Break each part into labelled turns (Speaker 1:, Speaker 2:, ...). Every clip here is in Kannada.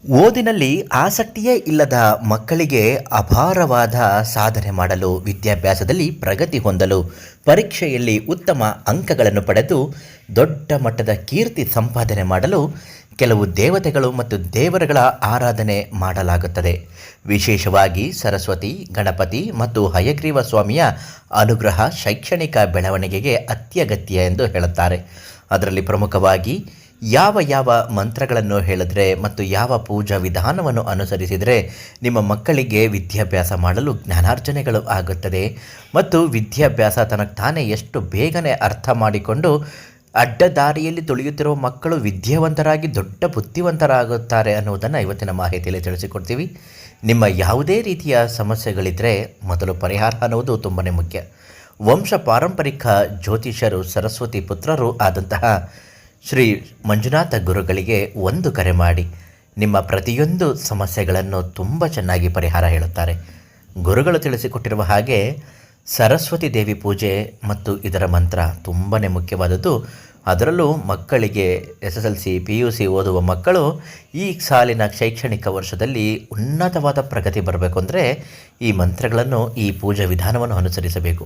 Speaker 1: ಓದಿನಲ್ಲಿ ಆಸಕ್ತಿಯೇ ಇಲ್ಲದ ಮಕ್ಕಳಿಗೆ ಅಪಾರವಾದ ಸಾಧನೆ ಮಾಡಲು, ವಿದ್ಯಾಭ್ಯಾಸದಲ್ಲಿ ಪ್ರಗತಿ ಹೊಂದಲು, ಪರೀಕ್ಷೆಯಲ್ಲಿ ಉತ್ತಮ ಅಂಕಗಳನ್ನು ಪಡೆದು ದೊಡ್ಡ ಮಟ್ಟದ ಕೀರ್ತಿ ಸಂಪಾದನೆ ಮಾಡಲು ಕೆಲವು ದೇವತೆಗಳು ಮತ್ತು ದೇವರುಗಳ ಆರಾಧನೆ ಮಾಡಲಾಗುತ್ತದೆ. ವಿಶೇಷವಾಗಿ ಸರಸ್ವತಿ, ಗಣಪತಿ ಮತ್ತು ಹಯಗ್ರೀವ ಸ್ವಾಮಿಯ ಅನುಗ್ರಹ ಶೈಕ್ಷಣಿಕ ಬೆಳವಣಿಗೆಗೆ ಅತ್ಯಗತ್ಯ ಎಂದು ಹೇಳುತ್ತಾರೆ. ಅದರಲ್ಲಿ ಪ್ರಮುಖವಾಗಿ ಯಾವ ಮಂತ್ರಗಳನ್ನು ಹೇಳಿದ್ರೆ ಮತ್ತು ಯಾವ ಪೂಜಾ ವಿಧಾನವನ್ನು ಅನುಸರಿಸಿದರೆ ನಿಮ್ಮ ಮಕ್ಕಳಿಗೆ ವಿದ್ಯಾಭ್ಯಾಸ ಮಾಡಲು ಜ್ಞಾನಾರ್ಜನೆಗಳು ಆಗುತ್ತದೆ ಮತ್ತು ವಿದ್ಯಾಭ್ಯಾಸ ತನಗೆ ತಾನೇ ಎಷ್ಟು ಬೇಗನೆ ಅರ್ಥ ಮಾಡಿಕೊಂಡು ಅಡ್ಡದಾರಿಯಲ್ಲಿ ತುಳಿಯುತ್ತಿರುವ ಮಕ್ಕಳು ವಿದ್ಯಾವಂತರಾಗಿ ದೊಡ್ಡ ಬುದ್ಧಿವಂತರಾಗುತ್ತಾರೆ ಅನ್ನುವುದನ್ನು ಇವತ್ತಿನ ಮಾಹಿತಿಯಲ್ಲಿ ತಿಳಿಸಿಕೊಡ್ತೀವಿ. ನಿಮ್ಮ ಯಾವುದೇ ರೀತಿಯ ಸಮಸ್ಯೆಗಳಿದ್ದರೆ ಮೊದಲು ಪರಿಹಾರ ಅನ್ನುವುದು ತುಂಬಾ ಮುಖ್ಯ. ವಂಶ ಪಾರಂಪರಿಕ ಜ್ಯೋತಿಷರು ಸರಸ್ವತಿ ಪುತ್ರರು ಆದಂತಹ ಶ್ರೀ ಮಂಜುನಾಥ ಗುರುಗಳಿಗೆ ಒಂದು ಕರೆ ಮಾಡಿ ನಿಮ್ಮ ಪ್ರತಿಯೊಂದು ಸಮಸ್ಯೆಗಳನ್ನು ತುಂಬ ಚೆನ್ನಾಗಿ ಪರಿಹಾರ ಹೇಳುತ್ತಾರೆ. ಗುರುಗಳು ತಿಳಿಸಿಕೊಟ್ಟಿರುವ ಹಾಗೆ ಸರಸ್ವತಿ ದೇವಿ ಪೂಜೆ ಮತ್ತು ಇದರ ಮಂತ್ರ ತುಂಬಾ ಮುಖ್ಯವಾದದ್ದು. ಅದರಲ್ಲೂ ಮಕ್ಕಳಿಗೆ SSLC PUC ಓದುವ ಮಕ್ಕಳು ಈ ಸಾಲಿನ ಶೈಕ್ಷಣಿಕ ವರ್ಷದಲ್ಲಿ ಉನ್ನತವಾದ ಪ್ರಗತಿ ಬರಬೇಕು ಅಂದರೆ ಈ ಮಂತ್ರಗಳನ್ನು, ಈ ಪೂಜಾ ವಿಧಾನವನ್ನು ಅನುಸರಿಸಬೇಕು.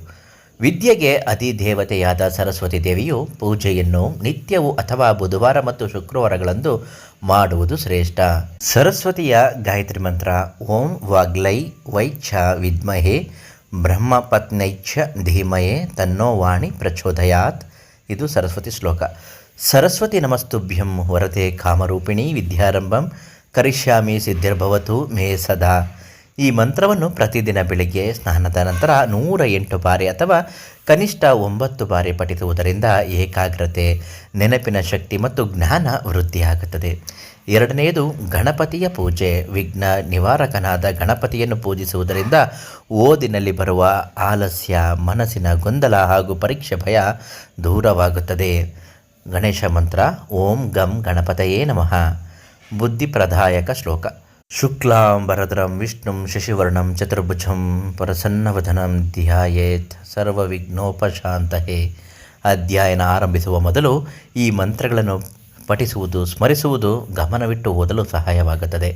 Speaker 1: ವಿದ್ಯೆಗೆ ಅಧಿದೇವತೆಯಾದ ಸರಸ್ವತಿ ದೇವಿಯು ಪೂಜೆಯನ್ನು ನಿತ್ಯವೂ ಅಥವಾ ಬುಧವಾರ ಮತ್ತು ಶುಕ್ರವಾರಗಳಂದು ಮಾಡುವುದು ಶ್ರೇಷ್ಠ. ಸರಸ್ವತಿಯ ಗಾಯತ್ರಿ ಮಂತ್ರ ಓಂ ವಾಗ್ಲೈ ವೈಚ್ಛ ವಿದ್ಮಹೆ ಬ್ರಹ್ಮಪತ್ನೈಚ್ಛ ಧೀಮಯೇ ತನ್ನೋ ವಾಣಿ ಪ್ರಚೋದಯಾತ್. ಇದು ಸರಸ್ವತಿ ಶ್ಲೋಕ. ಸರಸ್ವತಿ ನಮಸ್ತುಭ್ಯಂ ವರದೆ ಕಾಮರೂಪಿಣಿ ವಿದ್ಯಾರಂಭಂ ಕರಿಷ್ಯಾಮಿ ಸಿದ್ಧಿರ್ಭವತು ಮೇ ಸದಾ. ಈ ಮಂತ್ರವನ್ನು ಪ್ರತಿದಿನ ಬೆಳಿಗ್ಗೆ ಸ್ನಾನದ ನಂತರ 108 ಬಾರಿ ಅಥವಾ ಕನಿಷ್ಠ 9 ಬಾರಿ ಪಠಿಸುವುದರಿಂದ ಏಕಾಗ್ರತೆ, ನೆನಪಿನ ಶಕ್ತಿ ಮತ್ತು ಜ್ಞಾನ ವೃದ್ಧಿಯಾಗುತ್ತದೆ. ಎರಡನೆಯದು ಗಣಪತಿಯ ಪೂಜೆ. ವಿಘ್ನ ನಿವಾರಕನಾದ ಗಣಪತಿಯನ್ನು ಪೂಜಿಸುವುದರಿಂದ ಓದಿನಲ್ಲಿ ಬರುವ ಆಲಸ್ಯ, ಮನಸ್ಸಿನ ಗೊಂದಲ ಹಾಗೂ ಪರೀಕ್ಷೆ ಭಯ ದೂರವಾಗುತ್ತದೆ. ಗಣೇಶ ಮಂತ್ರ ಓಂ ಗಂ ಗಣಪತಯೇ ನಮಃ. ಬುದ್ಧಿಪ್ರದಾಯಕ ಶ್ಲೋಕ. ಶುಕ್ಲಾಂಬರಧರಂ ವಿಷ್ಣುಂ ಶಶಿವರ್ಣಂ ಚತುರ್ಭುಜಂ ಪ್ರಸನ್ನವದನಂ ಧ್ಯಾಯೇತ್ ಸರ್ವವಿಘ್ನೋಪಶಾಂತಯೇ. ಅಧ್ಯಯನ ಆರಂಭಿಸುವ ಮೊದಲು ಈ ಮಂತ್ರಗಳನ್ನು ಪಠಿಸುವುದು, ಸ್ಮರಿಸುವುದು, ಗಮನವಿಟ್ಟು ಓದಲು ಸಹಾಯವಾಗುತ್ತದೆ.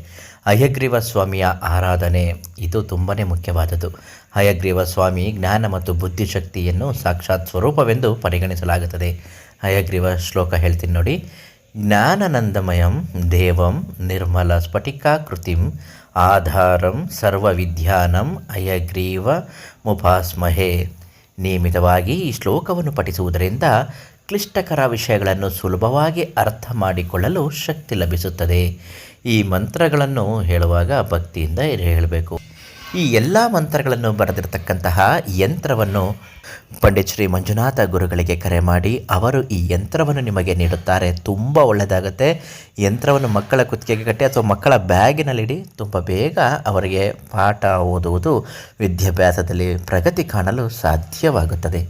Speaker 1: ಹಯಗ್ರೀವ ಸ್ವಾಮಿಯ ಆರಾಧನೆ ಇದು ತುಂಬಾ ಮುಖ್ಯವಾದದ್ದು. ಹಯಗ್ರೀವ ಸ್ವಾಮಿ ಜ್ಞಾನ ಮತ್ತು ಬುದ್ಧಿಶಕ್ತಿಯನ್ನು ಸಾಕ್ಷಾತ್ ಸ್ವರೂಪವೆಂದು ಪರಿಗಣಿಸಲಾಗುತ್ತದೆ. ಹಯಗ್ರೀವ ಶ್ಲೋಕ ಹೇಳ್ತೀನಿ ನೋಡಿ. ಜ್ಞಾನನಂದಮಯಂ ದೇವಂ ನಿರ್ಮಲ ಸ್ಫಟಿಕಾಕೃತಿಂ ಆಧಾರಂ ಸರ್ವವಿದ್ಯಾನಂ ಹಯಗ್ರೀವ ಮುಪಾಸ್ಮಹೇ. ನಿಯಮಿತವಾಗಿ ಈ ಶ್ಲೋಕವನ್ನು ಪಠಿಸುವುದರಿಂದ ಕ್ಲಿಷ್ಟಕರ ವಿಷಯಗಳನ್ನು ಸುಲಭವಾಗಿ ಅರ್ಥ ಮಾಡಿಕೊಳ್ಳಲು ಶಕ್ತಿ ಲಭಿಸುತ್ತದೆ. ಈ ಮಂತ್ರಗಳನ್ನು ಹೇಳುವಾಗ ಭಕ್ತಿಯಿಂದ ಹೇಳಬೇಕು. ಈ ಎಲ್ಲ ಮಂತ್ರಗಳನ್ನು ಬರೆದಿರತಕ್ಕಂತಹ ಯಂತ್ರವನ್ನು ಪಂಡಿತ್ ಶ್ರೀ ಮಂಜುನಾಥ ಗುರುಗಳಿಗೆ ಕರೆ ಮಾಡಿ ಅವರು ಈ ಯಂತ್ರವನ್ನು ನಿಮಗೆ ನೀಡುತ್ತಾರೆ. ತುಂಬ ಒಳ್ಳೆಯದಾಗುತ್ತೆ. ಯಂತ್ರವನ್ನು ಮಕ್ಕಳ ಕುತ್ತಿಗೆಗೆ ಕಟ್ಟಿ ಅಥವಾ ಮಕ್ಕಳ ಬ್ಯಾಗಿನಲ್ಲಿಡಿ. ತುಂಬ ಬೇಗ ಅವರಿಗೆ ಪಾಠ ಓದುವುದು, ವಿದ್ಯಾಭ್ಯಾಸದಲ್ಲಿ ಪ್ರಗತಿ ಕಾಣಲು ಸಾಧ್ಯವಾಗುತ್ತದೆ.